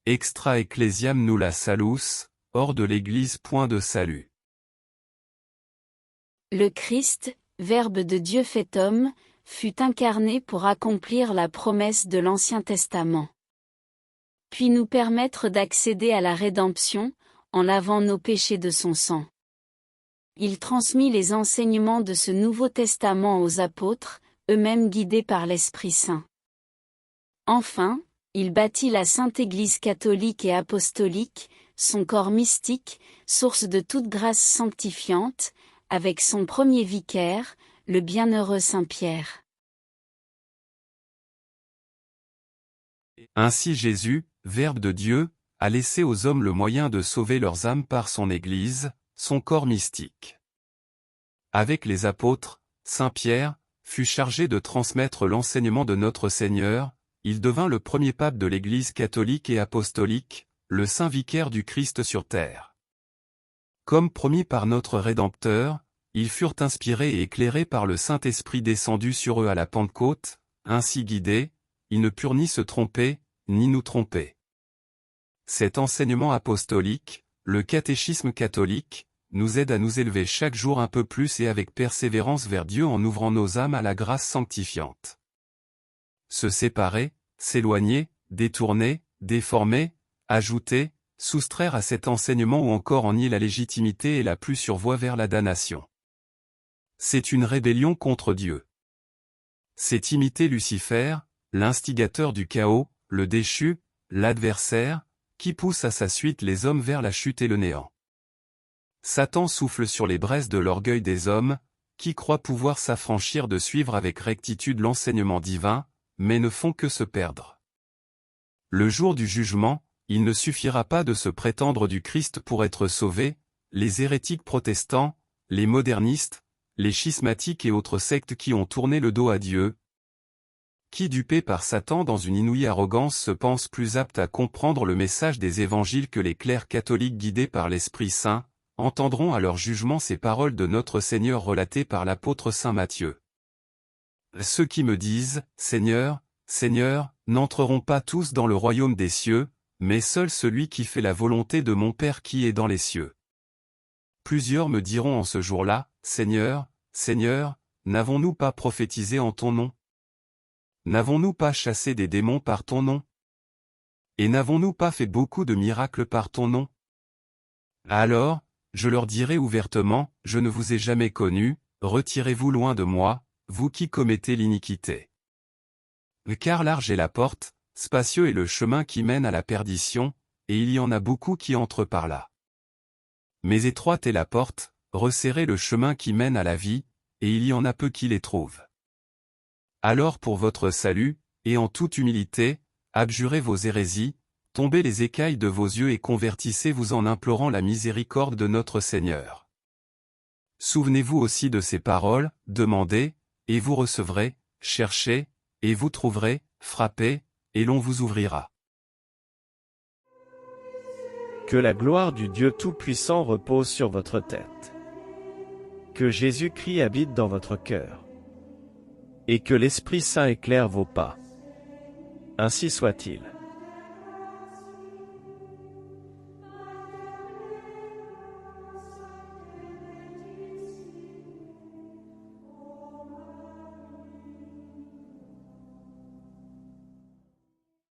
Extra ecclesiam nulla salus, hors de l'Église point de salut. Le Christ, Verbe de Dieu fait homme, fut incarné pour accomplir la promesse de l'Ancien Testament. Puis nous permettre d'accéder à la rédemption, en lavant nos péchés de son sang. Il transmit les enseignements de ce Nouveau Testament aux apôtres, eux-mêmes guidés par l'Esprit Saint. Enfin, il bâtit la Sainte Église catholique et apostolique, son corps mystique, source de toute grâce sanctifiante, avec son premier vicaire, le bienheureux Saint Pierre. Ainsi Jésus, Verbe de Dieu, a laissé aux hommes le moyen de sauver leurs âmes par son Église, son corps mystique. Avec les apôtres, Saint Pierre fut chargé de transmettre l'enseignement de notre Seigneur, il devint le premier pape de l'Église catholique et apostolique, le saint vicaire du Christ sur terre. Comme promis par notre Rédempteur, ils furent inspirés et éclairés par le Saint-Esprit descendu sur eux à la Pentecôte, ainsi guidés, ils ne purent ni se tromper, ni nous tromper. Cet enseignement apostolique, le catéchisme catholique, nous aide à nous élever chaque jour un peu plus et avec persévérance vers Dieu en ouvrant nos âmes à la grâce sanctifiante. Se séparer, s'éloigner, détourner, déformer, ajouter, soustraire à cet enseignement ou encore en nier la légitimité est la plus sûre voie vers la damnation. C'est une rébellion contre Dieu. C'est imiter Lucifer, l'instigateur du chaos, le déchu, l'adversaire, qui pousse à sa suite les hommes vers la chute et le néant. Satan souffle sur les braises de l'orgueil des hommes, qui croient pouvoir s'affranchir de suivre avec rectitude l'enseignement divin, mais ne font que se perdre. Le jour du jugement, il ne suffira pas de se prétendre du Christ pour être sauvé, les hérétiques protestants, les modernistes, les schismatiques et autres sectes qui ont tourné le dos à Dieu, qui dupés par Satan dans une inouïe arrogance se pensent plus aptes à comprendre le message des évangiles que les clercs catholiques guidés par l'Esprit Saint, entendront à leur jugement ces paroles de notre Seigneur relatées par l'apôtre Saint Matthieu. Ceux qui me disent, Seigneur, Seigneur, n'entreront pas tous dans le royaume des cieux, mais seul celui qui fait la volonté de mon Père qui est dans les cieux. Plusieurs me diront en ce jour-là, Seigneur, Seigneur, n'avons-nous pas prophétisé en ton nom? N'avons-nous pas chassé des démons par ton nom? Et n'avons-nous pas fait beaucoup de miracles par ton nom? Alors, je leur dirai ouvertement, je ne vous ai jamais connus, retirez-vous loin de moi, vous qui commettez l'iniquité. Car large est la porte, spacieux est le chemin qui mène à la perdition, et il y en a beaucoup qui entrent par là. Mais étroite est la porte, resserré le chemin qui mène à la vie, et il y en a peu qui les trouvent. Alors pour votre salut, et en toute humilité, abjurez vos hérésies, tombez les écailles de vos yeux et convertissez-vous en implorant la miséricorde de notre Seigneur. Souvenez-vous aussi de ces paroles, demandez, et vous recevrez, cherchez, et vous trouverez, frappez, et l'on vous ouvrira. Que la gloire du Dieu Tout-Puissant repose sur votre tête. Que Jésus-Christ habite dans votre cœur. Et que l'Esprit Saint éclaire vos pas. Ainsi soit-il.